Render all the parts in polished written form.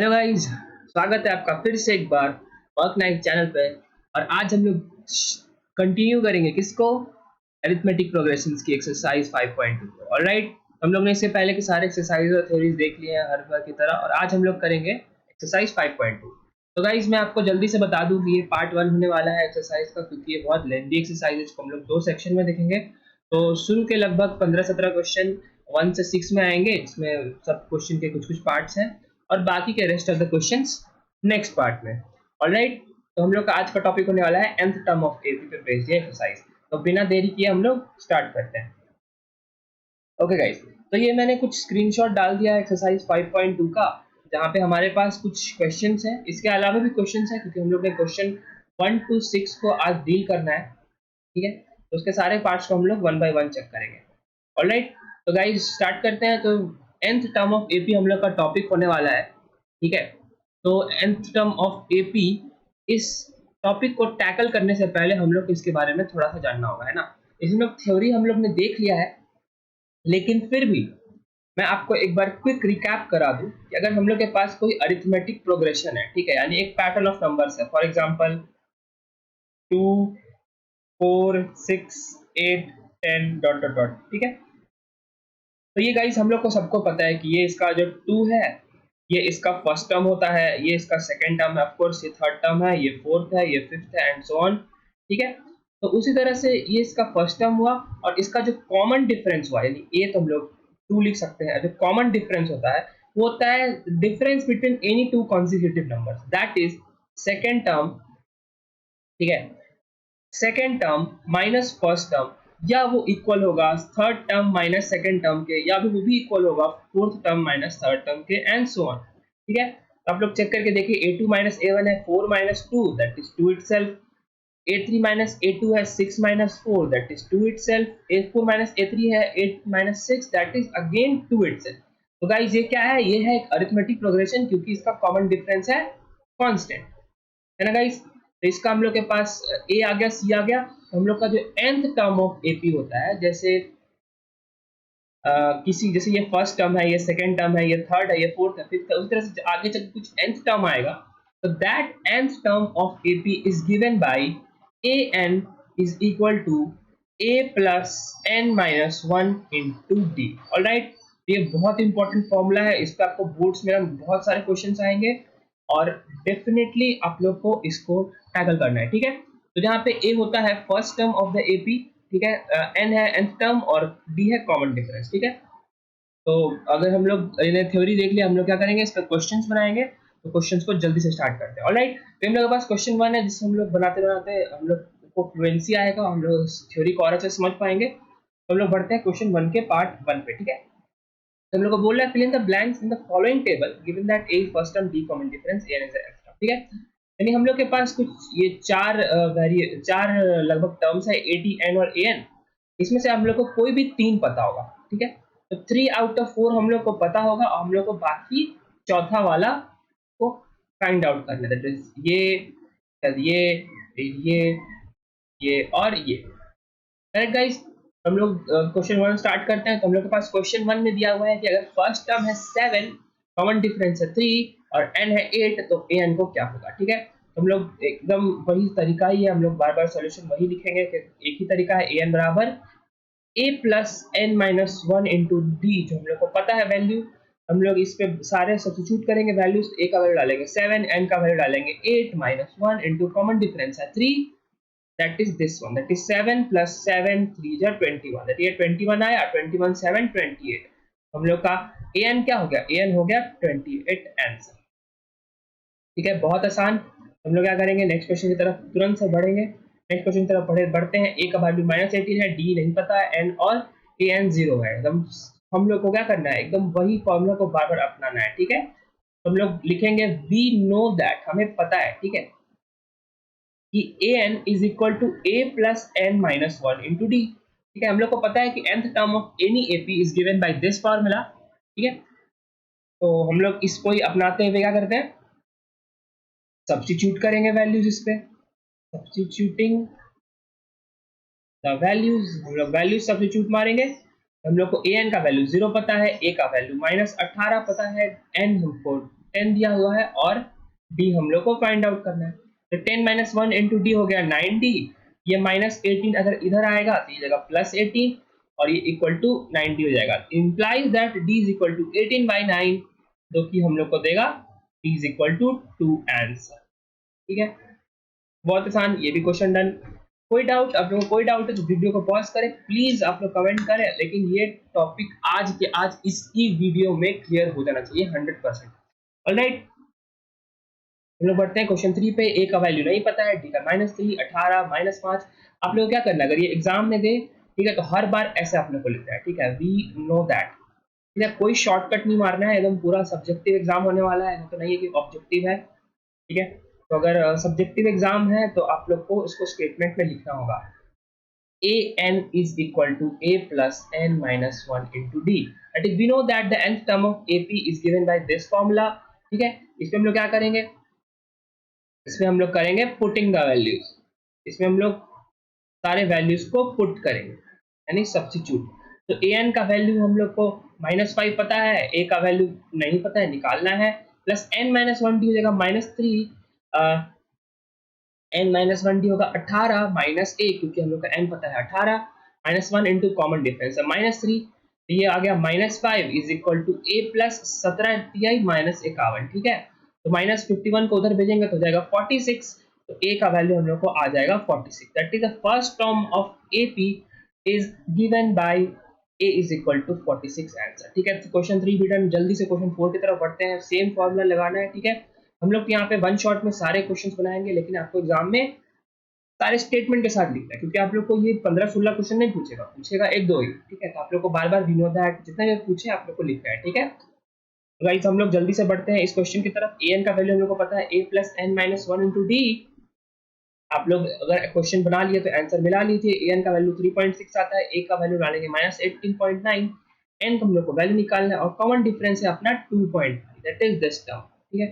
Hello guys, स्वागत है आपका फिर से एक बार वर्क नाइट चैनल पे। और आज हम लोग कंटिन्यू करेंगे किसको, अरिथमेटिक प्रोग्रेशंस की एक्सरसाइज 5.2 को। ऑलराइट, हम लोग ने इससे पहले के सारे एक्सरसाइज और थ्योरीज देख लिए हैं हर बार की तरह, और आज हम लोग करेंगे एक्सरसाइज 5.2। तो गाइस मैं आपको जल्दी से बता दूं कि ये पार्ट 1 होने वाला है एक्सरसाइज का, क्योंकि ये बहुत लेंथी एक्सरसाइज है जिसको हम लोग दो सेक्शन में देखेंगे। तो शुरू के लगभग 15-17 क्वेश्चन 1 से 6 में आएंगे, इसमें सब क्वेश्चन के कुछ कुछ पार्ट्स हैं और बाकी के rest of the questions next part में। ऑलराइट, तो हम लोग का आज का टॉपिक होने वाला है nth टर्म ऑफ एपी पे बेस्ड एक्सरसाइज। तो बिना देरी किए हम लोग स्टार्ट करते हैं। ओके गाइस, तो ये मैंने कुछ स्क्रीनशॉट डाल दिया है एक्सरसाइज 5.2 का, जहाँ पे हमारे पास कुछ क्वेश्चंस हैं। इसके अलावा भी क्वेश्चंस हैं क्योंकि हम लोग ने क्वेश्चन 1 to 6 को आज डील करना है, ठीक है। तो उसके सारे पार्ट्स को हम लोग 1 by 1 चेक करेंगे। ऑलराइट, तो गाइस स्टार्ट करते हैं। तो nth टर्म ऑफ एपी हम लोग का टॉपिक होने वाला है, ठीक है। तो nth टर्म ऑफ एपी, इस टॉपिक को टैकल करने से पहले हम लोग को इसके बारे में थोड़ा सा जानना होगा, है ना। इसमें थ्योरी हम लोग ने देख लिया है, लेकिन फिर भी मैं आपको एक बार क्विक रिकैप करा दूं कि अगर हम लोग के पास कोई अरिथमेटिक प्रोग्रेशन है, ठीक है, यानी एक पैटर्न ऑफ नंबर्स है, for example 2 4 6 8 10 dot dot dot, ठीक है। तो ये गाइस हम लोग को सबको पता है कि ये इसका जो 2 है, ये इसका फर्स्ट टर्म होता है, ये इसका सेकंड टर्म है, ऑफ कोर्स ये थर्ड टर्म है, ये फोर्थ है, ये फिफ्थ है एंड सो ऑन, ठीक है। तो उसी तरह से ये इसका फर्स्ट टर्म हुआ, और इसका जो कॉमन डिफरेंस हुआ, यानी ये तो हम लोग 2 लिख सकते हैं। जो कॉमन डिफरेंस होता है वो होता है difference between any two consecutive numbers, that is second term, ठीक है, second term minus first term, या वो इक्वल होगा third term minus second term के, या भी वो भी इक्वल होगा fourth term minus third term के एंड सो ऑन, ठीक है। तो आप लोग चेक करके देखिए, a2 माइनस a1 है 4 minus 2 that is 2 itself, a3 minus a2 है 6 minus 4 that is 2 itself, a4 minus a3 है 8 minus 6 that is again 2 itself. तो गाइस ये क्या है, ये है एक अरिथमेटिक प्रोग्रेशन, क्योंकि इसका कॉमन डिफरेंस है कांस्टेंट, है ना गाइस। तो इसका हम लोग के पास ए आ गया, सी आ गया। तो हम लोग का जो nth टर्म ऑफ एपी होता है, जैसे किसी, जैसे ये फर्स्ट टर्म है, ये सेकंड टर्म है, ये थर्ड है, ये फोर्थ है, फिफ्थ है, उस तरह से आगे चल कुछ nth टर्म आएगा। तो that nth term of AP is given by an is equal to a plus n minus 1 into D. Alright, ये बहुत इंपॉर्टेंट फॉर्मूला है, इस पर आपको बोर्ड्स में बहुत सारे क्वेश्चन आएंगे और डेफिनेटली आप लोग को इसको टैकल करना है, ठीक है। तो जहाँ पे ए होता है first term of the AP, ठीक है, एन है nth टर्म और डी है कॉमन डिफरेंस, ठीक है। तो अगर हम लोग इन्हें थ्योरी देख लिया, हम लोग क्या करेंगे, इस पर क्वेश्चंस बनाएंगे। तो क्वेश्चंस को जल्दी से स्टार्ट करते हैं। ऑलराइट, तो हम लोग के पास क्वेश्चन 1 है, जिससे हम लोग बनाते बनाते हम लोग को फ्लुएंसी आएगा, हम लोग थ्योरी को और अच्छे से समझ पाएंगे। तो हम लोग बढ़ते हैं क्वेश्चन 1 के पार्ट 1 पे, ठीक है। तो हम लोग को बोल रहा है fill in the blanks in the following table given that A first term, D common difference, N is F term, ठीक है। यानी हम लोग के पास कुछ ये चार लगभग टर्म्स है, ए टी एन और ए एन। इसमें से हम लोग को कोई भी 3 पता होगा, ठीक है। तो 3 आउट ऑफ 4 हम लोग को पता होगा, और हम लोग को बाकी चौथा वाला को फाइंड आउट करना है, दैट इज ये ये और ये। करेक्ट गाइस, हम लोग क्वेश्चन 1 स्टार्ट करते हैं। तो हम लोग के पास क्वेश्चन 1 में दिया हुआ है कि अगर फर्स्ट टर्म है 7, कॉमन डिफरेंस है 3 और n है 8, तो an को क्या होगा, ठीक है। तो हम लोग एकदम वही तरीका ही है, हम लोग बार बार सॉल्यूशन वही लिखेंगे कि एक ही तरीका है, an बराबर a plus n minus 1 into D, जो हम लोग को पता है वैल्यू। हम लोग इस पे सारे सब्स्टिट्यूट करेंगे वैल्यूज, a का वैल्यू डालेंगे 7, n का वैल्यू डालेंगे 8 माइनस 1 इंटू कॉमन डिफरेंस है 3, that is this one, that is 7 plus 7 3 are 21, that ये 21 आया, 21 7 28। हम लोग का an क्या हो गया, an हो गया 28 आंसर, ठीक है, बहुत आसान। हम लोग क्या करेंगे, नेक्स्ट क्वेश्चन की तरफ तुरंत से बढ़ेंगे। नेक्स्ट क्वेश्चन की तरफ बढ़ते हैं। a का वैल्यू -18 है, d नहीं पता है, n और an 0 है। एकदम हम लोग को क्या करना है, एकदम वही फॉर्मूला को बार बार अपनाना है, ठीक है। तो हम लोग लिखेंगे वी नो दैट, हमें पता है, ठीक है, कि an is equal to a plus n minus 1 into D, ठीक है। हम लोग को पता है कि nth term of any AP is given by this formula, ठीक है। तो हम लोग इसको ही अपनाते हुए क्या करते हैं, सब्स्टिट्यूट करेंगे वैल्यूज इस पे, सब्स्टिट्यूटिंग द वैल्यूज, हम लोग वैल्यूज सब्स्टिट्यूट मारेंगे। हम लोग को an का वैल्यू 0 पता है, a का वैल्यू -18 पता है, n हमको 10 दिया हुआ है और d हम लोग को फाइंड आउट करना है। तो 10 माइनस 1 इंटू डी हो गया 9d, ये माइनस 18 अगर इधर आएगा तो ये जगह प्लस 18 और ये इक्वल टू 90 हो जाएगा। Implies that d is equal to 18 by 9, जो कि हम लोग को देगा d is equal to 2 answer. ठीक है, बहुत आसान, ये भी क्वेश्चन डन। कोई डाउट, आप लोगों को कोई डाउट है तो वीडियो को पॉज करें प्लीज, आप लोग कमेंट करें, लेकिन ये टॉपिक आज के आज इसकी वीडियो में क्लियर हो जाना चाहिए 100%। ऑलराइट, हम लोग बढ़ते हैं क्वेश्चन 3 पे। ए का वैल्यू नहीं पता है, डी का -3, 18, -5। आप लोग क्या करना है, अगर ये एग्जाम में दे, ठीक है, तो हर बार ऐसे आप लोग को लिखना है। ठीक है, वी नो दैट। ठीक है, कोई शॉर्टकट नहीं मारना है, एकदम पूरा सब्जेक्टिव एग्जाम होने वाला है, तो नहीं है कि ऑब्जेक्टिव है। ठीक है, तो अगर सब्जेक्टिव एग्जाम है तो आप लोग को इसको स्टेटमेंट में लिखना होगा, a n is equal to a plus n minus 1 into d, that is we know that the nth term of ap is given by this formula। ठीक है, इसमें हम लोग क्या करेंगे, इसमें हम लोग करेंगे पुटिंग द वैल्यूज, इसमें हम लोग सारे वैल्यूज को पुट करेंगे यानी सब्स्टिट्यूट। तो ए एन का वैल्यू हम लोग को -5 पता है, ए का वैल्यू नहीं पता है, निकालना है, प्लस n माइनस 1 डी हो जाएगा -3, n माइनस 1 डी होगा 18 माइनस ए, क्योंकि हम लोग का n पता है 18, -1 इंटू कॉमन डिफरेंस है -3, तो ये आ गया -5 is equal to A plus 17 T -51। ठीक है, तो -51 को उधर भेजेंगे तो हो जाएगा 46, तो ए का वैल्यू हम लोग को आ जाएगा 46। That is the first term of AP is given by A is equal to 46 answer. ठीक है, तो क्वेश्चन 3 भी डन। जल्दी से क्वेश्चन 4 की तरफ बढ़ते हैं, सेम फॉर्मूला लगाना है। ठीक है, हम लोग यहाँ पे वन शॉट में सारे क्वेश्चंस बनाएंगे, लेकिन आपको एग्जाम में सारे स्टेटमेंट के साथ लिखना है, क्योंकि आप लोग को ये 15-16 क्वेश्चन नहीं पूछेगा, पूछेगा 1-2 ही। ठीक है, तो आप लोग को बार बार विनोद दैट जितना भी पूछे आप लोग को लिखना है। ठीक है, तो गाइस हम लोग जल्दी से बढ़ते हैं इस क्वेश्चन की तरफ। ए एन का वैल्यू हम लोग को पता है a plus N minus 1 into D. आप लोग अगर क्वेश्चन बना लिए तो आंसर मिला लीजिए। ए एन का वैल्यू 3.6 आता है, ए का वैल्यू डालेंगे -18.9, एन का हम लोग को वैल्यू निकालना है और कॉमन डिफरेंस है अपना 2.5, दैट इज दिस टर्म। ठीक है,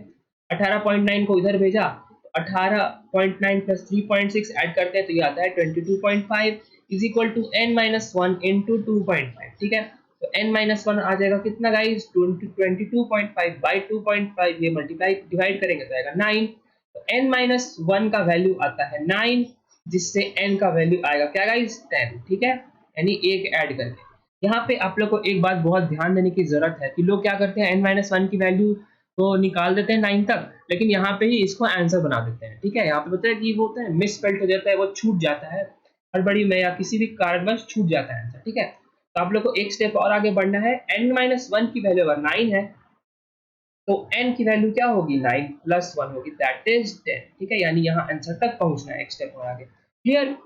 18.9 को इधर भेजा, तो 18.9 प्लस 3.6 ऐड करते हैं तो ये आता है 22.5 is equal to n minus 1 into 2.5। ठीक है, तो n माइनस 1 आ जाएगा कितना गाइस, 22.5 बाई 2.5, ये मल्टीप्लाई डिवाइड करेंगे तो आएगा 9, तो n माइनस 1 का वैल्यू आता है 9, जिससे n का वैल्यू आएगा क्या गाइस 10। ठीक है, यानी एक ऐड करके। यहाँ पे आप लोग को एक बात बहुत ध्यान देने की जरूरत है कि लोग क्या करते हैं, n माइनस 1 की वैल्यू तो निकाल देते हैं 9 तक, लेकिन यहाँ पे ही इसको आंसर बना देते हैं। ठीक है, यहाँ पे बताया कि वो होता है मिसस्पेल्ड हो जाता है, वो छूट जाता है हड़बड़ी में या किसी भी कारणवश छूट जाता है आंसर। ठीक है, तो आप लोग को एक स्टेप और आगे बढ़ना है। n माइनस 1 की वैल्यू अगर 9 है तो n की वैल्यू क्या होगी, 9 प्लस 1 होगी, दैट इज 10। ठीक है, यानी यहाँ आंसर तक पहुंचना है, एक स्टेप और आगे। क्लियर,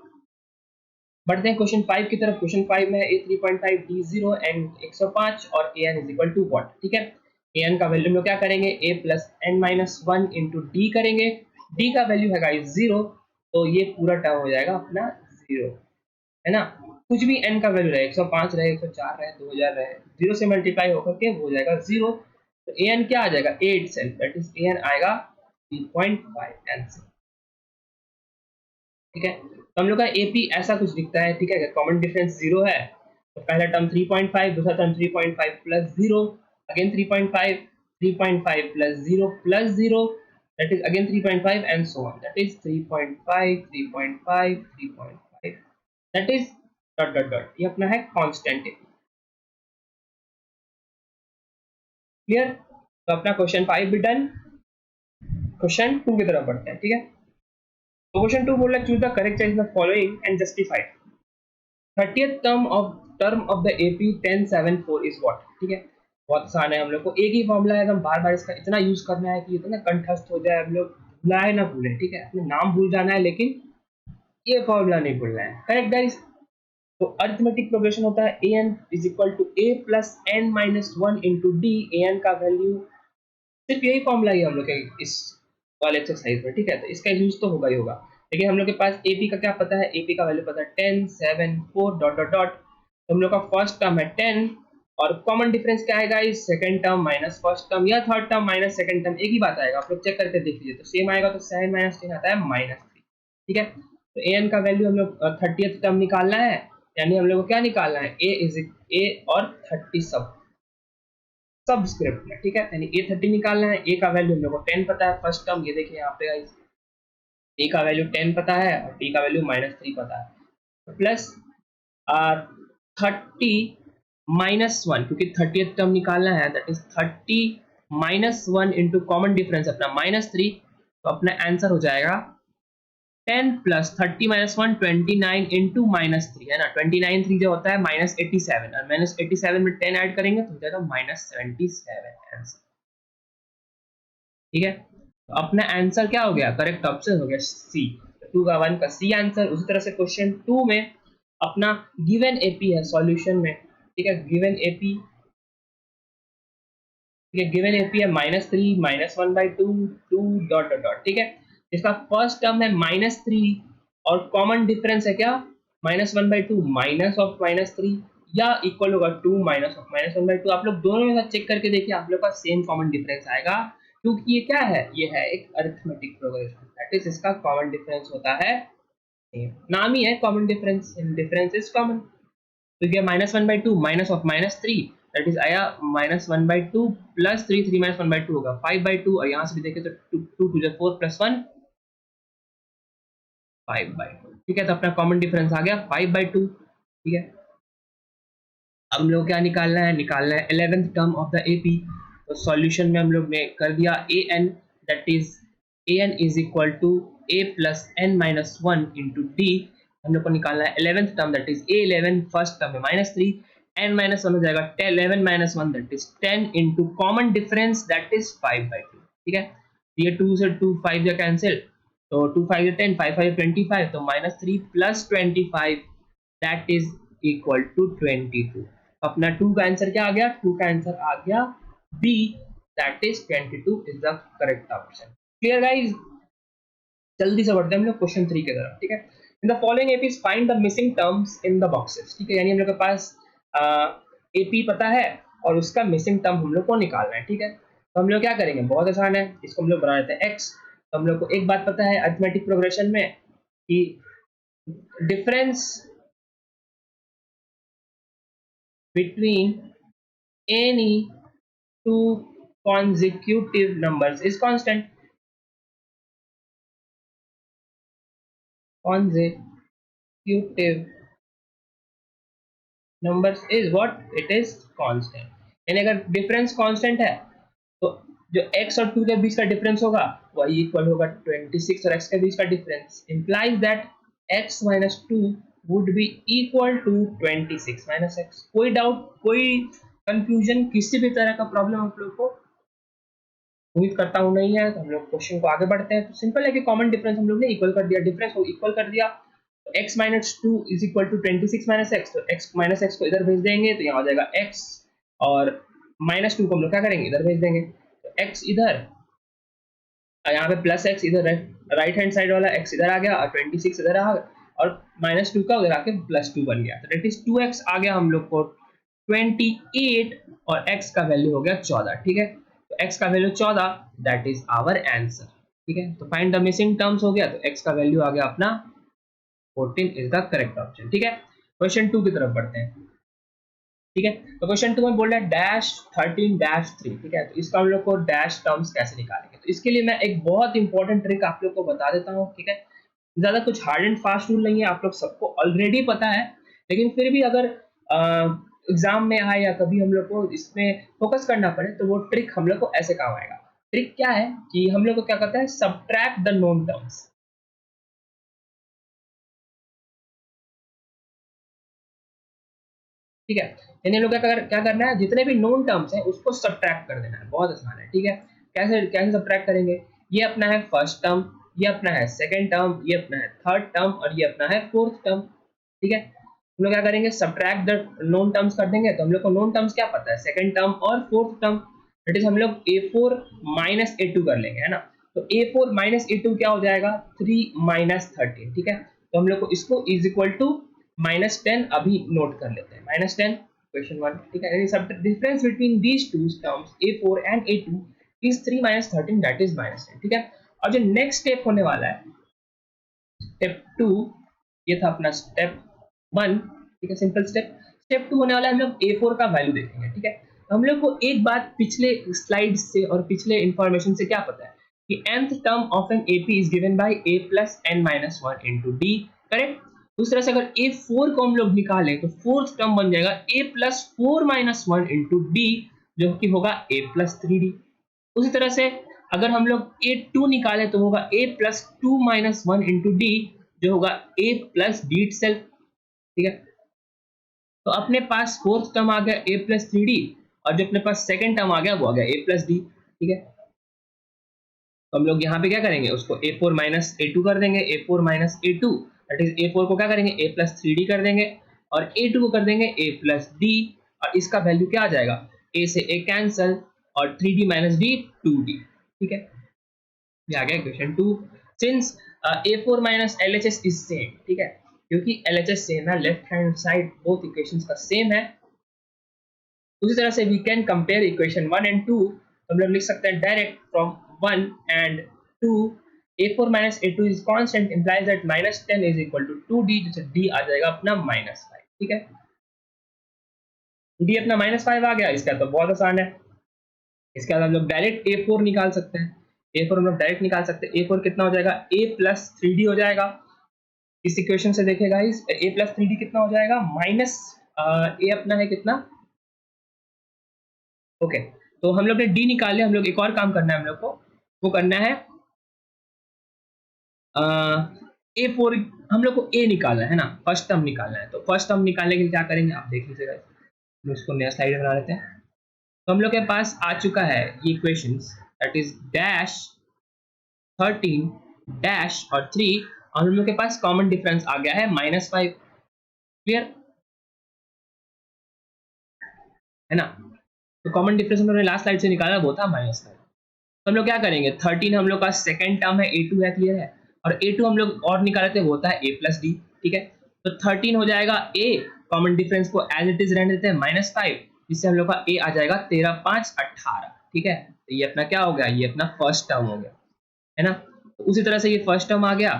बढ़ते हैं क्वेश्चन 5 की तरफ। क्वेश्चन 5 में a 3.5 d 0 n 105 और a n is equal to what. ठीक है, a n का वैल्यू हम लोग क्या करेंगे, a plus n minus 1 into D करेंगे, d का वैल्यू है गाइस 0, तो ये पूरा टर्म हो जाएगा अपना 0, है ना। कुछ भी n का वैल्यू रहे, 105 रहे, 104 रहे, 2000 रहे, 0 से मल्टीप्लाई होकर के हो जाएगा 0, तो a n क्या आ जाएगा, a itself, that is a n आएगा 3.5 आंसर। ठीक है, तो हम लोग का एपी ऐसा कुछ दिखता है। ठीक है, कॉमन डिफरेंस 0 है, तो पहला टर्म 3.5, दूसरा term 3.5 plus 0, again 3.5, 3.5 plus 0 plus 0, that is again 3.5 and so on, that is 3.5, 3.5, 3.5, that is dot dot dot, ये अपना है कांस्टेंट। क्लियर, तो अपना क्वेश्चन 5 भी डन। क्वेश्चन 2 की तरफ बढ़ते हैं। ठीक है, तो क्वेश्चन 2 बोल रहा है choose the correct choice the following and justify 30th term of the AP 1074 is what। ठीक है, बहुत आसान है, हम लोग को एक ही फॉर्मूला है, हम बार बार इसका इतना यूज करना है कि इतना कंठस्थ हो जाए, हम लोग भुलाए ना भूलें। ठीक है, अपने नाम भूल जाना है लेकिन ये फॉर्मूला नहीं भूलना है। करेक्ट गाइस, तो अरिथमेटिक प्रोग्रेशन होता है an is equal to a plus n minus 1 into D. an का वैल्यू सिर्फ यही फॉर्मूला ही हम लोग के इस वाले एक्सरसाइज में। ठीक है, तो इसका यूज तो होगा ही होगा, लेकिन हम लोग के पास एपी का क्या पता है, एपी का वैल्यू पता है 10, 7, 4 डॉट डॉट डॉट। तो हम लोग का फर्स्ट टर्म है 10 और कॉमन डिफरेंस क्या आएगा, इस second term minus first term या third term minus second term, एक ही बात आएगा, आप लोग चेक करके देख लीजिए, तो सेम आएगा, तो 7 माइनस 10 आता है -3। ठीक है, तो an का वैल्यू हम लोग 30th टर्म निकालना है, यानी हम लोग को क्या निकालना है, a और 30 सब सबस्क्रिप्ट में, ठीक है। यानी A30 निकालना है। A का वैल्यू हम लोग को 10 पता है, फर्स्ट टर्म ये देखिए यहाँ पे गाइस, A का वैल्यू 10 पता है और D का वैल्यू -3 पता है, तो प्लस 30 -1, क्योंकि 30th टर्म निकालना है, that is 30 -1 into common difference अपना -3, तो अपना आंसर हो जाएगा 10 प्लस 30 -1 29 इंटू -3, है ना। 29 3 जो होता है -87, और -87 में 10 ऐड करेंगे तो हो जाएगा -77 आंसर, ठीक है। तो अपना आंसर क्या हो गया, करेक्ट ऑप्शन हो गया सी। 2 का 1 का सी आंसर। उसी तरह से क्वेश्चन 2 में अपना गिवन एपी है सॉल्यूशन में, ठीक है। गिवन एपी, ठीक है, गिवन एपी है -3 -1/2 2 डॉट डॉट डॉट, ठीक है। इसका फर्स्ट टर्म है -3 और कॉमन डिफरेंस है क्या, -1/2 माइनस ऑफ -3 या इक्वल होगा 2 माइनस ऑफ -1/2। आप लोग दोनों में चेक करके देखिए, आप लोग का सेम कॉमन डिफरेंस आएगा, क्योंकि ये क्या है, ये है एक अरिथमेटिक प्रोग्रेशन, दैट इज इसका कॉमन डिफरेंस होता है सेम। नाम ही है common difference, difference is common. तो ये -1/2 माइनस ऑफ -3, दैट इज आया -1/2 प्लस 3 3 -1/2 होगा 5/2, और यहाँ से भी देखें तो 2 2 4 प्लस 1 5/2, ठीक है। तो अपना कॉमन डिफरेंस आ गया 5/2, ठीक है। अब हम लोग क्या निकालना है, निकालना है 11th term of the AP. तो सॉल्यूशन में हम लोग ने कर दिया an, that is an is equal to a plus n minus 1 into D. हम लोग को निकालना है 11th term, that is a11, first term है -3, n माइनस 1 हो जाएगा 11 minus 1, that is 10 into common difference that is 5/2, ठीक है। ये 2 से 2 5 या कैंसिल, तो 2 5 10, 5 5 25, तो -3 plus 25 that is equal to 22। अपना 2 का आंसर क्या आ गया, 2 का आंसर आ गया B, that is 22 is the correct option. Clear guys, जल्दी से बढ़ते हैं हम लोग क्वेश्चन 3 की तरफ, ठीक है। इन the following APs find the missing terms in the boxes, ठीक है। यानी हम लोग के पास एपी पता है और उसका मिसिंग टर्म हम लोग को निकालना है, ठीक है। तो हम लोग क्या करेंगे, बहुत आसान है, इसको हम लोग बना देते हैं एक्स। तो हम लोग को एक बात पता है अरिथमेटिक प्रोग्रेशन में कि difference between any two consecutive numbers is constant. Consecutive numbers is what, it is constant। यानी अगर डिफरेंस कांस्टेंट है तो जो x और 2 के बीच का डिफरेंस होगा वही इक्वल होगा 26 और x के बीच का difference, implies that x minus 2 would be equal to 26 minus x। कोई डाउट, कोई कंफ्यूजन, किसी भी तरह का प्रॉब्लम आप लोग को, उम्मीद करता हूँ नहीं है। तो हम लोग क्वेश्चन को आगे बढ़ते हैं। तो सिंपल है कि कॉमन डिफरेंस हम लोग ने इक्वल कर दिया, डिफरेंस को इक्वल कर दिया, तो x minus 2 is equal to 26 minus X, तो x माइनस एक्स को इधर भेज देंगे तो यहाँ हो जाएगा x, और -2 को हम लोग क्या करेंगे, इधर भेज देंगे, तो x इधर, यहाँ पे प्लस एक्स इधर है, राइट हैंड साइड वाला x इधर आ गया और 26 इधर आ गया, और -2 का उधर आके +2 बन गया, तो दैट इज 2x आ गया हम लोग को 28, और x का वैल्यू हो गया 14, ठीक है। तो x का value 14, that is our answer, ठीक है। तो फाइंड द मिसिंग टर्म्स हो गया, तो x का वैल्यू आ गया अपना 14 इज द करेक्ट ऑप्शन, ठीक है। क्वेश्चन 2 की तरफ बढ़ते हैं, ठीक है। तो क्वेश्चन 2 में बोल रहा है -13-3, ठीक है। तो इसका हम लोग को डैश टर्म्स कैसे निकालेंगे, तो इसके लिए मैं एक बहुत इंपॉर्टेंट ट्रिक आप लोग को बता देता हूँ, ठीक है। ज्यादा कुछ हार्ड एंड फास्ट रूल नहीं है, आप लोग सबको ऑलरेडी पता है, लेकिन फिर भी अगर एग्जाम में आए या कभी हम लोग को इसमें फोकस करना पड़े तो वो ट्रिक हम लोग को ऐसे काम आएगा। ट्रिक क्या है कि हम लोग को क्या करता है, सब्ट्रैक्ट द नोन टर्म्स, ठीक है। यानी हम लोग क्या करना है, जितने भी नोन टर्म्स हैं उसको सब्ट्रैक्ट कर देना है, बहुत आसान है, ठीक है। कैसे कैसे सब्ट्रैक्ट करेंगे, ये अपना है फर्स्ट टर्म, ये अपना है सेकंड टर्म, ये अपना है थर्ड टर्म, और ये अपना है फोर्थ टर्म, ठीक है। हम लोग क्या करेंगे, सब्ट्रैक्ट द नोन टर्म्स कर देंगे, तो हम लोग को नोन टर्म्स क्या पता है, सेकंड टर्म और फोर्थ टर्म, दैट इज हम लोग a4 माइनस a2 कर लेंगे, है ना। तो a4 माइनस a2 क्या हो जाएगा, 3 माइनस 13, ठीक है। तो हम लोग को इसको इज इक्वल टू -10 अभी नोट कर लेते हैं, -10 क्वेश्चन 1, ठीक है। सब difference between these two terms a4 and a2 is 3 minus 13, that is -10, ठीक है। और जो नेक्स्ट स्टेप होने वाला है, स्टेप 2, ये था अपना स्टेप 1, ठीक है, सिंपल स्टेप। स्टेप 2 होने वाला है, हम लोग a4 का वैल्यू देखेंगे, ठीक है। हम लोग को एक बात पिछले स्लाइड से और पिछले इंफॉर्मेशन से क्या पता है कि nth term of an AP is given by a plus n minus 1 into d, correct. उस तरह से अगर A4 को हम लोग निकालें तो फोर्थ टर्म बन जाएगा a plus 4 minus 1 into d, जो कि होगा a plus 3d। उसी तरह से अगर हम लोग A2 निकालें तो होगा a plus 2 minus 1 into d, जो होगा a plus d itself, ठीक है। तो अपने पास फोर्थ टर्म आ गया a plus 3d, और जो अपने पास सेकंड टर्म आ गया वो आ गया a plus d, ठीक है। तो हम लोग यहाँ पे क्या करेंगे, उसको a4 minus a2 कर देंगे, a4 minus a2, that is a4 को क्या करेंगे a plus 3d कर देंगे, और a2 को कर देंगे a plus d, और इसका वैल्यू क्या आ जाएगा, a से a कैंसल, और 3d minus d 2d, ठीक है। ये आ गया equation 2। Since a4 minus LHS is same, ठीक है, क्योंकि LHS सेम है, left hand side both equations का सेम है। उसी तरह से we can compare equation 1 and 2, हम लोग लिख सकते हैं direct from 1 and 2, a4 minus a2 is constant implies that minus 10 is equal to 2d, जिससे d आ जाएगा अपना -5, ठीक है। d अपना -5 आ गया, इसका तो बहुत आसान है। इसके बाद हम लोग डायरेक्ट a4 निकाल सकते हैं, a4 हम लोग डायरेक्ट निकाल सकते हैं। a4 कितना हो जाएगा, a plus 3d हो जाएगा। इस इक्वेशन से देखेगा इस a plus 3d कितना हो जाएगा, माइनस a अपना है कितना, ओके। तो हम लोग ने d निकाल लिया, हम लोग एक और काम करना है, हम लोग को वो करना है A4, हम लोग को a निकालना है ना, फर्स्ट टर्म निकालना है। तो फर्स्ट टर्म निकालने के लिए क्या करेंगे आप देख लीजिएगा, हम इसको नया स्लाइड बना लेते हैं। तो हम लोग के पास आ चुका है ये equations, that is dash 13 dash और 3, और हम लोग के पास कॉमन डिफरेंस आ गया है -5, क्लियर है ना। तो कॉमन डिफरेंस हम लोग ने लास्ट स्लाइड से निकाला वो था -5। तो हम लोग क्या करेंगे, 13 हम लोग का सेकंड टर्म है, a2 है, क्लियर है, और a2 हम लोग और निकाले थे वो होता है a plus d, ठीक है। तो 13 हो जाएगा a, कॉमन डिफरेंस को एज इट इज रहने देते हैं -5, जिससे हम लोग का a आ जाएगा 13 5 18, ठीक है। तो ये अपना क्या हो गया, ये अपना फर्स्ट टर्म हो गया, है ना। तो उसी तरह से ये फर्स्ट टर्म आ गया।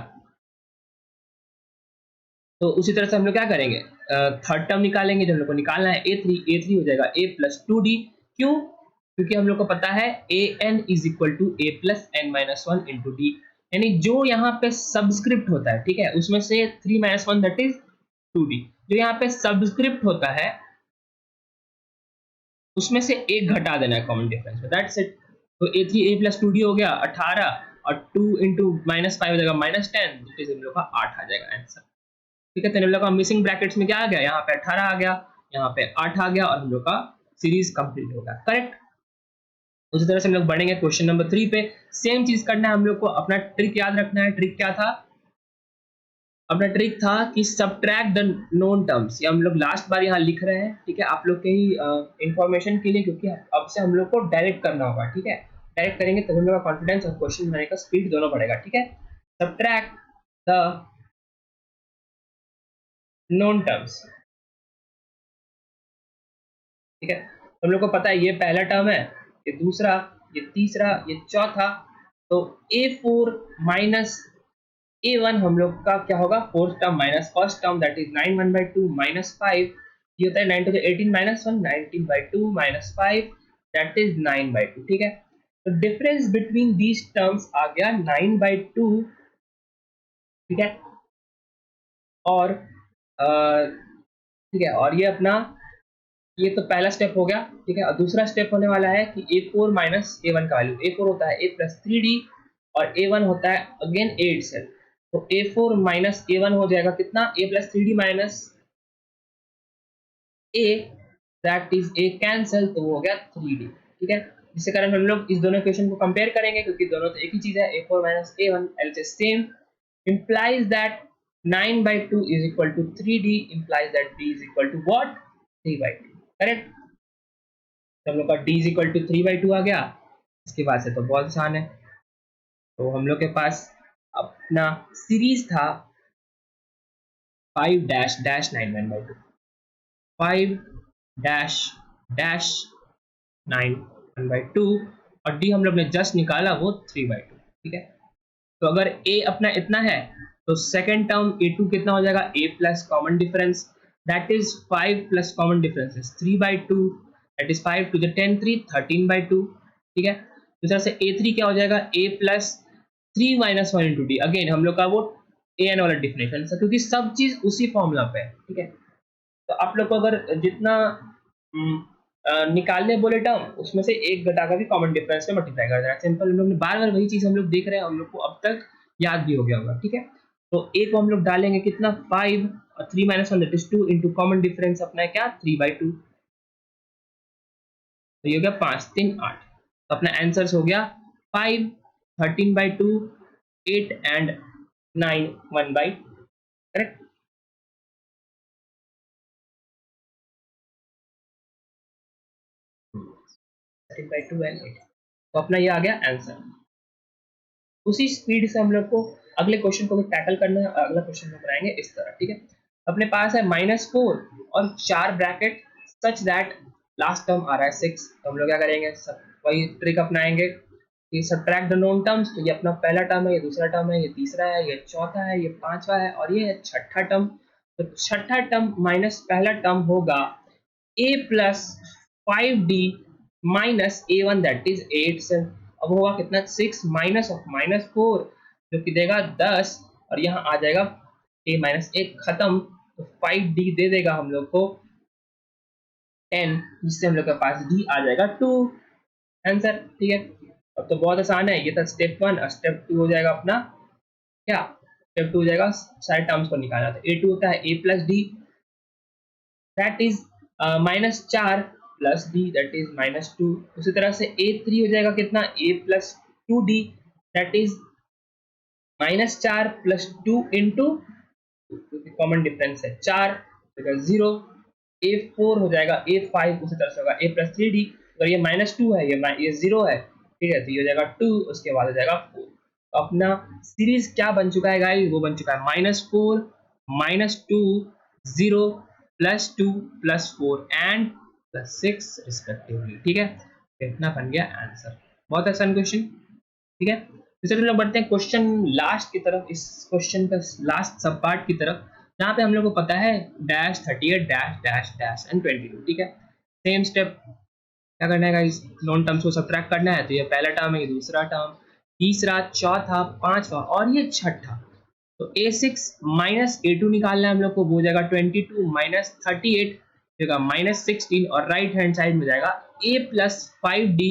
तो उसी तरह से हम लोग क्या करेंगे, थर्ड टर्म निकालेंगे, जो हम लोग को निकालना है a3 हो जाएगा a plus 2d, क्यों, क्योंकि हम लोग को पता है an is equal to a plus n minus 1 into d, यानी जो यहाँ पे सबस्क्रिप्ट होता है, ठीक है, उसमें से 3 minus 1 दैट इज 2d, जो यहाँ पे सबस्क्रिप्ट होता है उसमें से एक घटा देना है कॉमन डिफरेंस में, दैट्स इट। तो a3 a plus 2d हो गया 18, और 2 into -5 हो जाएगा -10, दैट इज हम लोग का 8 आ जाएगा आंसर, ठीक है। तो हम लोग का मिसिंग ब्रैकेट्स में क्या आ गया, यहाँ पे 18 आ गया, यहाँ पे 8 आ गया, और हम लोग का सीरीज कंप्लीट हो गया, करेक्ट। उसी तरह से हम लोग बढ़ेंगे क्वेश्चन नंबर 3 पे। सेम चीज करना है हम लोग को, अपना ट्रिक याद रखना है। ट्रिक क्या था, अपना ट्रिक था कि सबट्रैक्ट द नोन टर्म्स, ये हम लोग लास्ट बार यहाँ लिख रहे हैं, ठीक है, आप लोग के ही इंफॉर्मेशन के लिए, क्योंकि अब से हम लोग को डायरेक्ट करना होगा, ठीक है। डायरेक्ट करेंगे तब हम लोग का कॉन्फिडेंस और क्वेश्चन बनाने का स्पीड दोनों बढ़ेगा, ठीक है। सबट्रैक्ट द नोन टर्म्स, ठीक है। हम लोग को पता है ये पहला टर्म है, ये दूसरा, ये तीसरा, ये चौथा। तो a4 माइनस a1 हम लोग का क्या होगा, fourth term minus first term, that is 9 1/2 -5, ये होता है 9 to the 18 minus 1, 19/2 -5, that is 9/2, ठीक है। तो डिफरेंस बिटवीन दीज टर्म्स आ गया 9/2, ठीक है। और ठीक है, और ये अपना, ये तो पहला स्टेप हो गया, ठीक है। और दूसरा स्टेप होने वाला है कि a4 माइनस a1 का वैल्यू, a4 होता है a plus 3d, और a1 होता है अगेन a itself। तो a4 माइनस a1 हो जाएगा कितना, a plus 3d minus a, that is a cancel, तो वो हो गया 3d, ठीक है। जिसके कारण हम लोग इस दोनों इक्वेशन को कंपेयर करेंगे, क्योंकि दोनों तो एक ही चीज है, a4 minus a1 LHS same, implies that 9/2 is equal to 3d, implies that d is equal to what, 3/2, correct. तो हम लोग का d is equal to 3/2 आ गया। इसके बाद से तो बहुत आसान है। तो हम लोग के पास अपना सीरीज था 5 डैश डैश 9 1/2, 5 डैश डैश 9 1/2, और d हम लोग ने जस्ट निकाला वो 3/2, ठीक है। तो अगर a अपना इतना है तो सेकेंड टर्म a2 कितना हो जाएगा, a plus common difference, that is 5 plus common difference is 3/2, that is 5 to the 10 3 13/2, ठीक है। दूसरा से a3 क्या हो जाएगा, a plus 3 minus 1 into D, again हम लोग का वो an वाला डिफिनेशन है क्योंकि सब चीज उसी फॉर्मूला पे है, ठीक है। तो आप लोग को अगर जितना निकालने बोले टर्म उसमें से एक घटा कर भी कॉमन डिफरेंस में मल्टीप्लाई कर देना, सिंपल। हम लोग ने बार बार वही चीज हम लोग देख रहे हैं, हम लोग को अब तक याद भी हो गया होगा, ठीक है। तो a को हम लोग डालेंगे कितना 5 और 3 minus 1 that is 2 into common difference अपना है क्या 3/2, तो ये हो गया 5 3 8, तो अपना आंसर हो गया 5 13/2 8 एंड 9 1/2, करेक्ट। 13/2 एंड 8, तो अपना ये आ गया आंसर। उसी स्पीड से हम लोग को अगले क्वेश्चन को भी टैकल करना है। अगला क्वेश्चन हम बनाएंगे इस तरह, ठीक है। अपने पास है -4 और 4 bracket such that last term आ रहा है 6, तो हम लोग क्या करेंगे, सब वही ट्रिक अपनाएंगे कि सब्ट्रैक्ट द नोन टर्म्स। तो ये अपना पहला टर्म है, ये दूसरा टर्म है, ये तीसरा है, ये चौथा है, ये पांचवा है और ये है छठा टर्म। तो छठा टर्म माइनस पहला टर्म होगा a plus 5d minus a1 that is 8 से, अब होगा कितना 6 माइनस ऑफ -4 जो कि देगा 10, और यहाँ आ जाएगा a माइनस 1 खत्म, तो 5d दे देगा हम लोग को 10, जिससे हम लोग के पास d आ जाएगा 2 आंसर, ठीक है। अब तो बहुत आसान है, ये था स्टेप 1 और स्टेप 2 हो जाएगा अपना क्या, स्टेप 2 हो जाएगा सारे टर्म्स को निकालना। तो a2 होता है a plus D that is -4 plus D that is -2। उसी तरह से a3 हो जाएगा कितना a plus 2d that is -4 plus 2 into common difference है 4 0। a4 हो जाएगा a5, उसी तरह से होगा a प्लस 3d, अगर ये -2 है, ये 0 है, ठीक है, तो ये हो जाएगा 2, उसके बाद हो जाएगा 4। तो अपना सीरीज क्या बन चुका है गाइस, वो बन चुका है -4 -2 0 +2 +4 एंड +6 रिस्पेक्टिवली, ठीक है। इतना बन गया आंसर, बहुत आसान क्वेश्चन, ठीक है। तो चलिए लोग बढ़ते हैं क्वेश्चन लास्ट की तरफ, इस क्वेश्चन का लास्ट सब पार्ट की तरफ, जहाँ पे हम लोग को पता है -38 डैश एंड 22, ठीक है। सेम स्टेप क्या करना है गाइस, नॉन टर्म्स को सब्ट्रैक्ट करना है, तो ये पहला टर्म है, ये दूसरा टर्म, तीसरा, चौथा, पांचवा और ये छठा। तो a6 माइनस a2 निकालना है हम लोग को, वो हो जाएगा 22 माइनस 38 देगा -16, और राइट हैंड साइड में जाएगा a plus 5d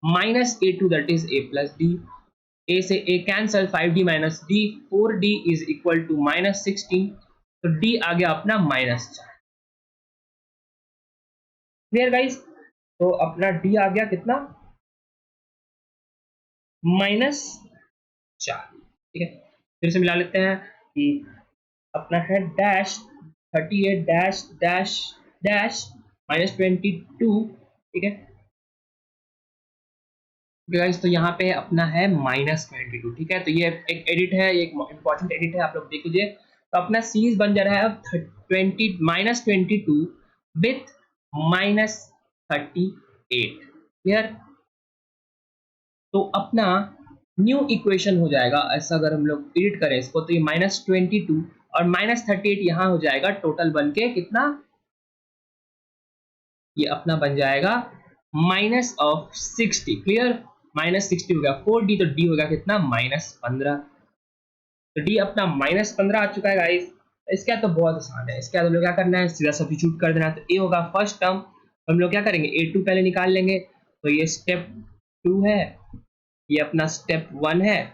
minus a2 that is a plus d, a से a cancel, 5d minus d 4d is equal to -16, तो d आ गया अपना -4, क्लियर गाइस। तो अपना d आ गया कितना -4, ठीक है। फिर से मिला लेते हैं कि अपना है डैश 38 डैश डैश डैश -22, ठीक है गाइस। तो यहाँ पे अपना है -22, ठीक है। तो ये एक एडिट है, ये एक इंपॉर्टेंट एडिट है, आप लोग देख लीजिए। तो अपना सीरीज बन जा रहा है अब -22 विथ -38, क्लियर। तो अपना न्यू इक्वेशन हो जाएगा ऐसा, अगर हम लोग एडिट करें इसको, तो ये -22 और -38 यहाँ हो जाएगा टोटल बन के कितना, ये अपना बन जाएगा -60, क्लियर। -60 हो गया 4d, तो d हो गया कितना -15, तो d अपना -15 आ चुका है गाइस। इसके बाद तो बहुत आसान है, इसके बाद हम लोग क्या करना है, सीधा सब्स्टिट्यूट कर देना है। तो a होगा फर्स्ट टर्म, हम लोग क्या करेंगे a2 पहले निकाल लेंगे, तो ये स्टेप 2 है, ये अपना स्टेप 1 है,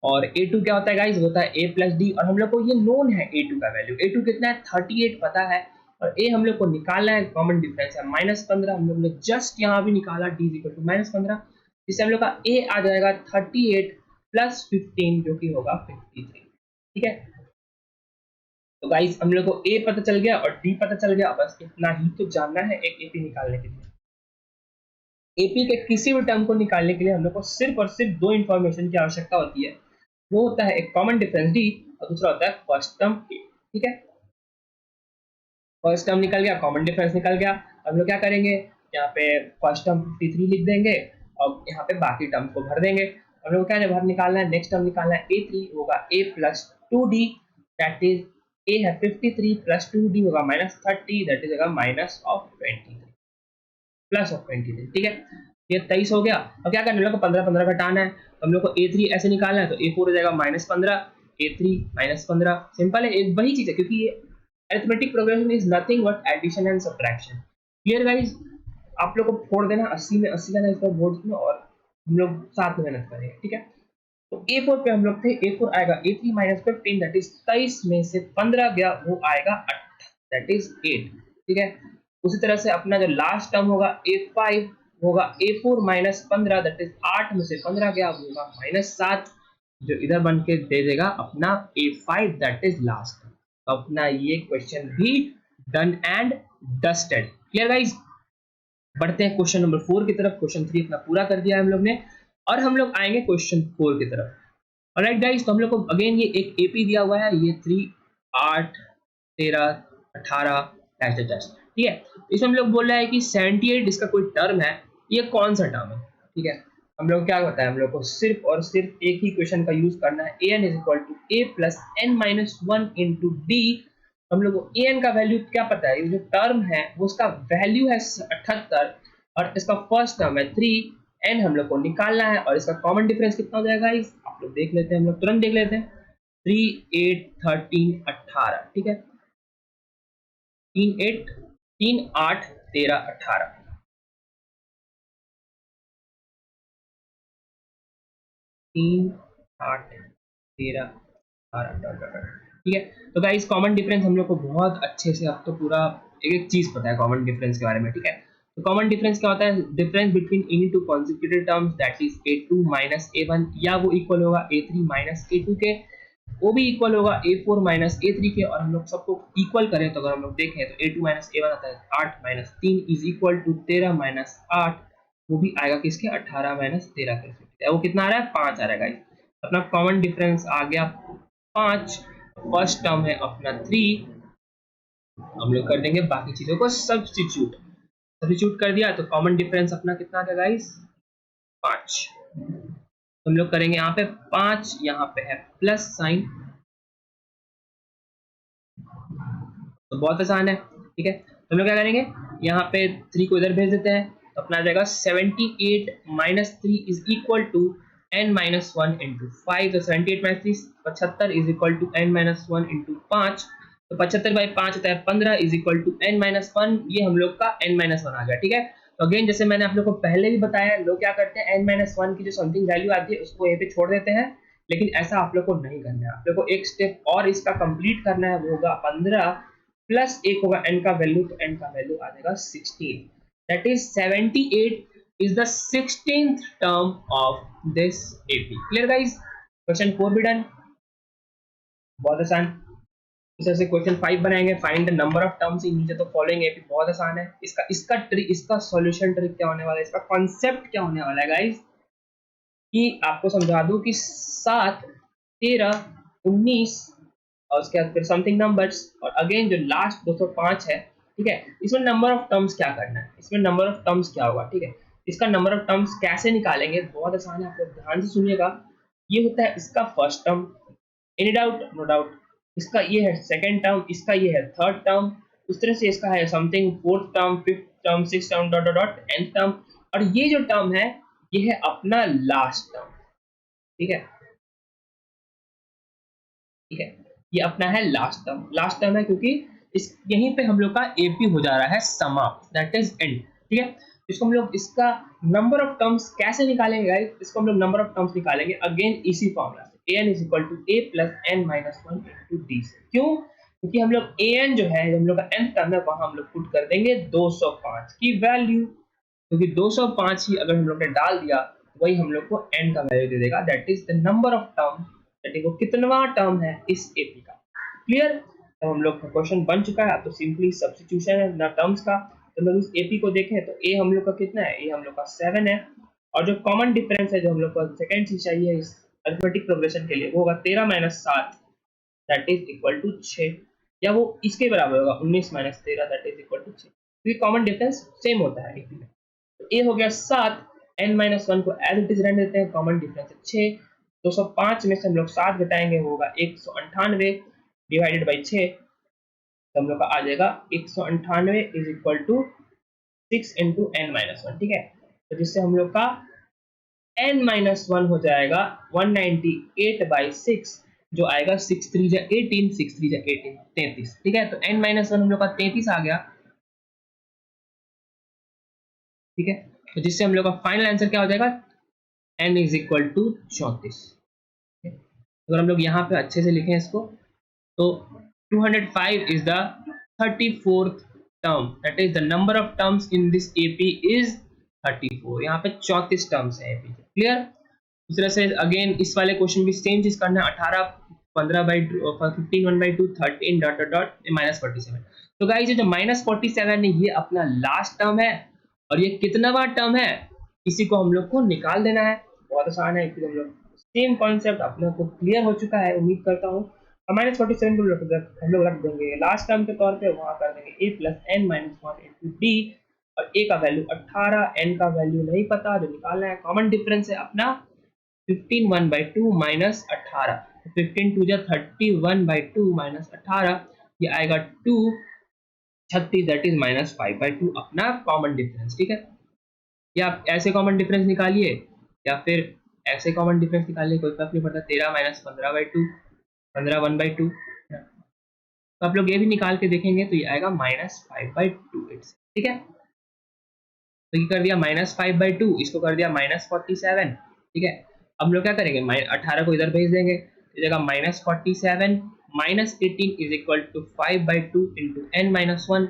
और a2 क्या होता है गाइस, होता है a प्लस डी, और हम लोग को ये नोन है a2 का वैल्यू, a2 कितना है 38 पता है, और a हम लोग को निकालना है, कॉमन डिफरेंस है -15, हम लोग ने जस्ट यहाँ भी निकाला d इक्वल टू -15, जिससे हम लोग का a आ जाएगा 38 प्लस 15 जो कि होगा 53, ठीक है। तो गाइस हम लोग को a पता चल गया और d पता चल गया, बस इतना ही तो जानना है एक ap निकालने के लिए। ap के किसी भी टर्म को निकालने के लिए हम लोग को सिर्फ और सिर्फ दो इंफॉर्मेशन की आवश्यकता होती है, वो होता है एक कॉमन डिफरेंस डी और दूसरा होता है फर्स्ट टर्म ए, ठीक है। फर्स्ट टर्म निकल गया, कॉमन डिफरेंस निकल गया, हम लोग क्या करेंगे, यहाँ पे फर्स्ट टर्म 53 लिख देंगे और यहाँ पे बाकी टर्म को भर देंगे। हम लोग क्या है भर निकालना है, नेक्स्ट टर्म निकालना है a3 होगा a plus 2d that is a है 53 प्लस 2d होगा -30 दैट इज होगा -23, प्लस ऑफ 23, ठीक है। ये 23 हो गया। अब क्या करना है, हम लोग को 15 घटाना है, तो हम लोग को A3 ऐसे निकालना है, तो A4 हो जाएगा -15, A3 -15, सिंपल है, एक वही चीज है, क्योंकि ये arithmetic progression is nothing but addition and subtraction. Clear guys? आप लोग को फोड़ देना 80 में 80 लेना इसका बोर्ड में, और हम लोग साथ में मेहनत करेंगे, ठीक है। तो A4 पे हम लोग थे, A4 आएगा A3 -15, दैट इज 23 में से 15 गया, वो आएगा 8, दैट इज 8, ठीक है। उसी तरह से अपना जो लास्ट टर्म होगा A5 होगा A4 -15, दैट इज 8 में से 15 गया, वो होगा -7, जो इधर बन के दे देगा अपना A5, दैट इज लास्ट। तो अपना ये क्वेश्चन भी done and dusted. Clear guys? बढ़ते हैं क्वेश्चन नंबर 4 की तरफ। क्वेश्चन 3 अपना पूरा कर दिया है हम लोग ने, और हम लोग आएंगे क्वेश्चन 4 की तरफ। ऑलराइट गाइस, तो हम लोग को अगेन ये एक एपी दिया हुआ है, ये 3, 8, 13, 18 डैश डैश, ठीक है। इसमें हम लोग बोल रहे हैं कि 78 इसका कोई टर्म है, ये कौन सा टर्म है, ठीक है। हम लोग क्या होता है, हम लोग को सिर्फ और सिर्फ एक ही क्वेश्चन का यूज करना है, an is equal to a plus n minus 1 into D. हम लोग को an का वैल्यू क्या पता है, ये जो टर्म है वो उसका वैल्यू है 78, और इसका फर्स्ट टर्म है 3, n हम लोग को निकालना है, और इसका कॉमन डिफरेंस कितना हो जाएगा इस, आप लोग देख लेते हैं, हम लोग तुरंत देख लेते हैं। 3, 8, 13, 18, ठीक है। 3, 8, 3, 8, 13, 18, 3, 8, 13, 18, ठीक है। तो गाइस कॉमन डिफरेंस हम लोग को बहुत अच्छे से, अब तो पूरा एक एक चीज पता है कॉमन डिफरेंस के बारे में, ठीक है। तो कॉमन डिफरेंस क्या होता है, difference between any two consecutive terms, that is a2 minus a1, या वो इक्वल होगा a3 माइनस a2 के, वो भी इक्वल होगा A4 माइनस A3 के, और हम लोग सबको इक्वल करें तो अगर हम लोग देखें तो A2 माइनस A1 आता है 8 minus 3 is equal to 13 minus 8, वो भी आएगा किसके, 18 माइनस 13 के, वो कितना आ रहा है, 5 आ रहा है गाइस। अपना कॉमन डिफरेंस आ गया 5, फर्स्ट टर्म है अपना 3, हम लोग कर देंगे बाकी चीजों को सब्स्टिट्यूट, सब्स्टिट्यूट कर दिया तो कॉमन डिफरेंस अपना कितना आ गया गाइस, 5। हम लोग करेंगे यहाँ पे 5, यहाँ पे है प्लस साइन, तो बहुत आसान है, ठीक है। तो हम लोग क्या करेंगे, यहाँ पे 3 को इधर भेज देते हैं, तो अपना आ जाएगा 78 minus 3 is equal to n minus 1 into 5, तो 78 minus 3 75 is equal to n minus 1 into 5, तो 75 बाई 5 होता है 15 is equal to n minus 1, ये हम लोग का n माइनस 1 आ गया, ठीक है। तो अगेन जैसे मैंने आप लोग को पहले भी बताया, लोग क्या करते हैं, n माइनस 1 की जो समथिंग वैल्यू आती है उसको यहाँ पे छोड़ देते हैं, लेकिन ऐसा आप लोग को नहीं करना है, आप लोग को एक स्टेप और इसका कंप्लीट करना है, वो होगा 15 प्लस एक होगा n का वैल्यू, तो n का वैल्यू आ जाएगा 16, that is 78 is the 16th term of this AP. Clear guys? Question 4 भी डन, बहुत आसान। इस तरह से क्वेश्चन 5 बनाएंगे, find the number of terms in each of the following AP, बहुत आसान है। इसका सॉल्यूशन ट्रिक क्या होने वाला है, इसका कॉन्सेप्ट क्या होने वाला है गाइस, कि आपको समझा दूं कि 7, 13, 19 और उसके बाद फिर समथिंग नंबर्स, और अगेन जो लास्ट 205 है, ठीक है। इसमें नंबर ऑफ टर्म्स क्या करना है, इसमें नंबर ऑफ टर्म्स क्या होगा, ठीक है। इसका नंबर ऑफ टर्म्स कैसे निकालेंगे, बहुत आसान है, आप लोग ध्यान से सुनिएगा। ये होता है इसका first term, any doubt, no doubt. इसका ये है सेकंड टर्म, इसका ये है थर्ड टर्म, उस तरह से इसका है something fourth term, fifth term, sixth term, dot dot dot, and term, और ये जो टर्म है ये है अपना लास्ट टर्म, ठीक है, ठीक है। ये अपना है लास्ट टर्म, लास्ट टर्म है क्योंकि इस यहीं पे हम लोग का एपी हो जा रहा है समाप्त, दैट इज एंड, ठीक है। इसको हम लोग इसका नंबर ऑफ टर्म्स कैसे निकालेंगे गाइस, इसको हम लोग नंबर ऑफ टर्म्स निकालेंगे अगेन इसी फॉर्मूला से, an is equal to a plus n minus 1 into d। क्यों? क्योंकि हम लोग an जो है, हम लोग का nth टर्म है, वहां हम लोग पुट कर देंगे 205 की वैल्यू, क्योंकि 205 ही अगर हम लोग ने डाल दिया, वही हम लोग को n का वैल्यू दे देगा, that is the number of term, that is वो कितनवा टर्म है इस एपी का। क्लियर? तो हम लोग का क्वेश्चन बन चुका है, अब तो सिंपली सब्स्टिट्यूशन है ना टर्म्स का। तो हम उस एपी को देखें तो ए हम लोग का कितना है, ए हम लोग का 7 है, और जो कॉमन डिफरेंस है जो हम लोग को सेकंड चीज चाहिए इस अरिथमेटिक प्रोग्रेशन के लिए, वो होगा 13 minus 7, that is equal to 6, या वो इसके बराबर होगा 19 minus 13, that is equal to 6, क्योंकि कॉमन डिफरेंस सेम होता है एपी में। तो ए हो गया 7, n माइनस 1 को एज इट इज रहने देते हैं, कॉमन डिफरेंस है 6, 205 में से हम लोग 7 घटाएंगे, होगा 198 डिवाइडेड बाई 6, तो हम लोग का आ जाएगा 198 is equal to 6 into n minus one, ठीक है। तो जिससे हम लोग का n माइनस वन हो जाएगा 198/6, जो आएगा 6 3 जा 18, 6 3 जा 18, 33, ठीक है। तो n माइनस वन हम लोग का 33 आ गया, ठीक है। तो जिससे हम लोग का फाइनल आंसर क्या हो जाएगा, n इज इक्वल टू 34। अगर हम लोग यहाँ पे अच्छे से लिखें इसको, तो 205 is the 34th term, that is the number of terms in this AP is 34। यहाँ पे 34 टर्म्स है AP के, क्लियर। इस तरह से अगेन इस वाले क्वेश्चन भी सेम चीज करना है, 18 15/2 15 1/2 13 डॉट डॉट डॉट -47। तो गाइस ये जो -47 है ये अपना लास्ट टर्म है, और ये कितनावा टर्म है इसी को हम लोग को निकाल देना है। बहुत आसान है, हम लोग सेम कॉन्सेप्ट अपने को क्लियर हो चुका है, उम्मीद करता हूँ। -47 को हम लोग रख देंगे लास्ट टर्म के तौर पे, वहां कर देंगे a plus N minus one into d, और a का वैल्यू 18, n का वैल्यू नहीं पता, जो निकालना है कॉमन डिफरेंस है अपना 15 1/2 माइनस 18, 15 2 जा 31 by 2 माइनस 18, ये आएगा 2 36, दैट इज -5/2 अपना कॉमन डिफरेंस, ठीक है। या आप ऐसे कॉमन डिफरेंस निकालिए या फिर ऐसे कॉमन डिफरेंस निकालिए, कोई फर्क नहीं पड़ता। 13 माइनस 15/2, 15 1/2। तो आप लोग ये भी निकाल के देखेंगे तो ये आएगा -5/2, ठीक है। तो ये कर दिया -5/2, इसको कर दिया -47, ठीक है। अब हम लोग क्या करेंगे, 18 को इधर भेज देंगे, इस जगह -47 -18 is equal to 5/2 into n minus one,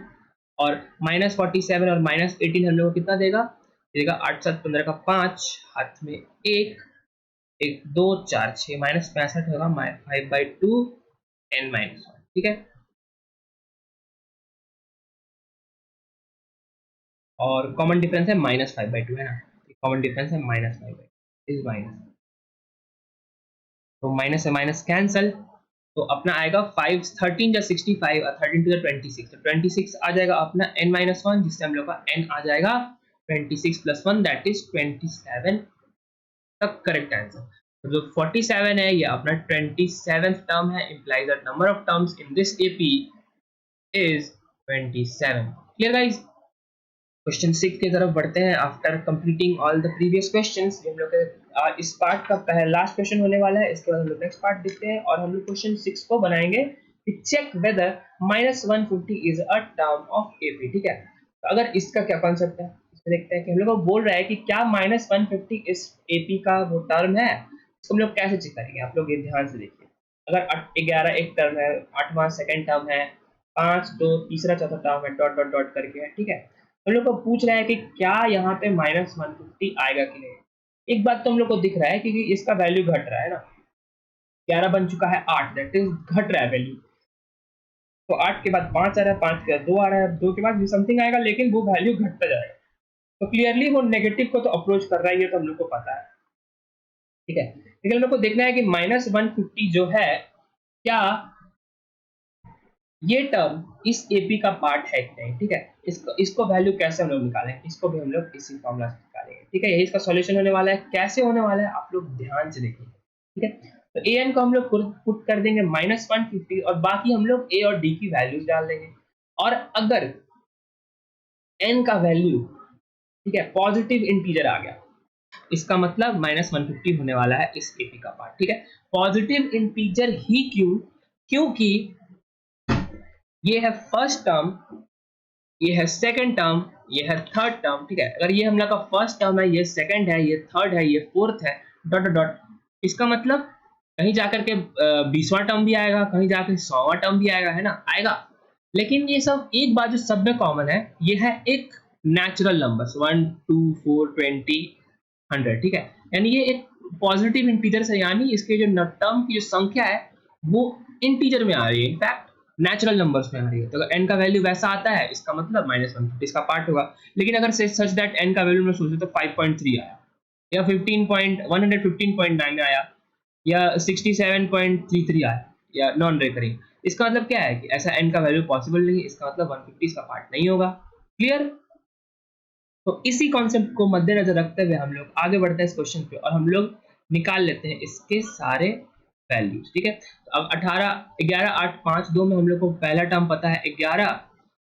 और -47 और -18 हम लोग को कितना देगा, देगा 8 7 15 का 5, हाथ में 1 1 2 4 6, -65 होगा 5/2 n माइनस वन, ठीक है। और कॉमन डिफरेंस है -5/2, है ना, कॉमन डिफरेंस है -5/2 इज माइनस, तो माइनस से माइनस कैंसल, तो अपना आएगा 5 13 जा 65 और 13 टू 26, तो 26 आ जाएगा अपना n माइनस वन, जिससे हम लोग का n आ जाएगा 26 प्लस 1, दैट इज 27 तक करेक्ट आंसर। तो जो 47 है ये अपना 27th टर्म है, implies that number of terms in this AP is 27। Clear guys. Question 6 की तरफ बढ़ते हैं। After completing all the previous questions, हम लोग के इस पार्ट का पहला लास्ट क्वेश्चन होने वाला है, इसके बाद हम लोग नेक्स्ट पार्ट देखते हैं, और हम लोग क्वेश्चन 6 को बनाएंगे कि check whether -150 is a term of AP, ठीक है। तो अगर इसका क्या कॉन्सेप्ट है, इसमें देखते हैं कि हम लोग को बोल रहा है कि क्या -150 इस एपी का वो टर्म है, इसको हम लोग कैसे चेक करेंगे। आप लोग ये ध्यान से देखिए, अगर 11 एक टर्म है, 8वां सेकंड टर्म है, 5 2 तीसरा चौथा टर्म है, डॉट डॉट डॉट करके है, ठीक है। हम लोग को पूछ रहा है कि क्या यहाँ पे -150 आएगा कि नहीं। एक बात तो हम लोग को दिख रहा है कि इसका वैल्यू घट रहा है ना, 11 बन चुका है 8, दैट इज घट रहा है वैल्यू। तो 8 के बाद 5 आ रहा है, 5 के बाद 2 आ रहा है, 2 के बाद भी समथिंग आएगा, लेकिन वो वैल्यू घटता जाएगा। तो क्लियरली वो नेगेटिव को तो अप्रोच कर रहा है, ये तो हम लोग को पता है, ठीक है। लेकिन हम लोग को देखना है कि -150 जो है, क्या ये टर्म इस एपी का पार्ट है कि नहीं, ठीक है। इसको वैल्यू कैसे हम लोग निकालेंगे, इसको भी हम लोग इसी फॉर्मूला से निकालेंगे, ठीक है। यही इसका सॉल्यूशन होने वाला है। कैसे होने वाला है आप लोग ध्यान से देखिए, ठीक है। तो ए एन को हम लोग पुट कर देंगे -150, और बाकी हम लोग ए और डी की वैल्यूज डाल देंगे। और अगर एन का वैल्यू, ठीक है, पॉजिटिव इंटीजर आ गया, इसका मतलब -150 होने वाला है इस एपी का पार्ट, ठीक है। पॉजिटिव इंटीजर ही क्यों, क्योंकि ये है फर्स्ट टर्म, ये है सेकंड टर्म, ये है थर्ड टर्म, ठीक है। अगर ये हम लोग का फर्स्ट टर्म है, ये सेकंड है, ये थर्ड है, ये फोर्थ है, डॉट डॉट डॉट, इसका मतलब कहीं जाकर के 20वां टर्म भी आएगा, कहीं जाकर 100वां टर्म भी आएगा, है ना, आएगा। लेकिन ये सब एक बात जो सब में कॉमन है, ये है एक नेचुरल नंबर 1 2 4 20 100, ठीक है। यानी ये एक पॉजिटिव इंटीजर है, यानी इसके जो टर्म की जो संख्या है वो इंटीजर में आ रही है, इनफैक्ट नेचुरल नंबर्स में आ रही है। तो अगर n का वैल्यू वैसा आता है, इसका मतलब -150 इसका पार्ट होगा। लेकिन अगर सच दैट n का वैल्यू में सोचे तो 5.3 आया, या 115.9 आया, या 67.33 आया, या नॉन रिकरिंग, इसका मतलब क्या है कि ऐसा n का वैल्यू पॉसिबल नहीं है, इसका मतलब 150 इसका पार्ट नहीं होगा। क्लियर। तो इसी कॉन्सेप्ट को मद्देनजर रखते हुए हम लोग आगे बढ़ते हैं इस क्वेश्चन पे, और हम लोग निकाल लेते हैं इसके सारे वैल्यूज, ठीक है। तो अब 18 11 8 5 2 में हम लोग को पहला टर्म पता है 11,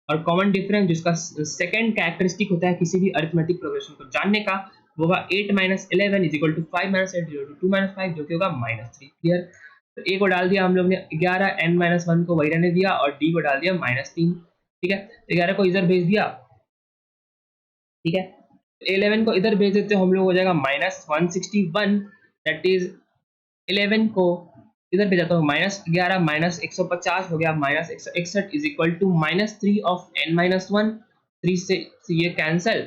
और कॉमन डिफरेंस जिसका सेकंड कैरेक्टरिस्टिक होता है किसी भी अरिथमेटिक प्रोग्रेशन को जानने का, वो होगा 8 - 11 इज इक्वल टू 5 - 8 इज 2 - 5, जो कि होगा -3। क्लियर? तो ए को डाल दिया हम लोग ने 11, n-1 को वही रहने दिया और डी को डाल दिया -3। ठीक है, तो 11 को इधर भेज दिया। ठीक है, 11 को इधर भेज देते हो हम लोग, हो जाएगा -161, दैट इज 11 को इधर भेजा तो -11 -150 हो गया, -161 is equal to -3 of n-1, 3 से ये कैंसिल,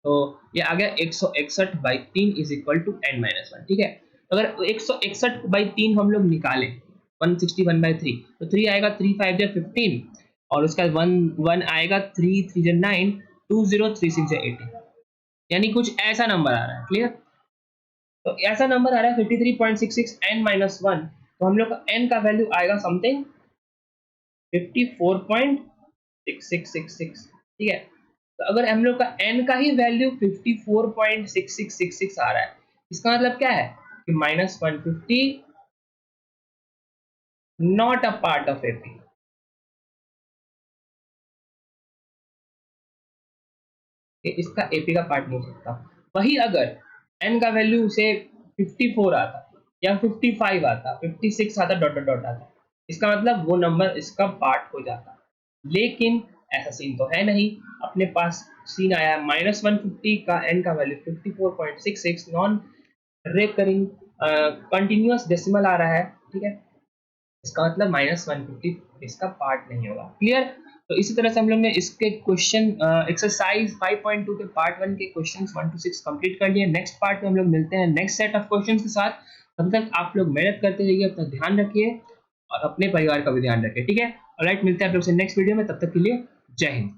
तो ये आ गया 161/3 इज इक्वल टू n-1। ठीक है, तो अगर 161/3 हम लोग निकालें 161/3, तो 3 आएगा, 3 5 जा 15, और उसका 1 आएगा, 3 3 जा 9, 2 0 3 6 जा 18, यानी कुछ ऐसा नंबर आ रहा है। क्लियर? तो ऐसा नंबर आ रहा है 53.66 n-1, तो हम लोग का n का वैल्यू आएगा समथिंग 54.6666। ठीक है, तो अगर हम लोग का n का ही वैल्यू 54.6666 आ रहा है, इसका मतलब क्या है कि -150 not a part of AP. इसका एपी का पार्ट नहीं हो सकता। वही अगर n का वैल्यू से 54 आता या 55 आता, 56 आता, डॉट डॉट डॉट आता, इसका मतलब वो नंबर इसका पार्ट हो जाता। लेकिन ऐसा सीन तो है नहीं, अपने पास सीन आया -150 का n का value 54.66, non recurring continuous decimal आ रहा है। ठीक है, इसका मतलब -150 इसका पार्ट नहीं होगा। क्लियर? तो इसी तरह से हम लोग ने इसके क्वेश्चन एक्सरसाइज 5.2 के पार्ट 1 के क्वेश्चंस 1 to 6 कंप्लीट कर लिए। नेक्स्ट पार्ट में हम लोग मिलते हैं नेक्स्ट सेट ऑफ क्वेश्चंस के साथ। तब तक आप लोग मेहनत करते रहिए, अपना ध्यान रखिए और अपने परिवार का भी ध्यान रखिए। ठीक है, ऑलराइट, मिलते हैं आप लोग से नेक्स्ट वीडियो में, तब तक के लिए जय हिंद।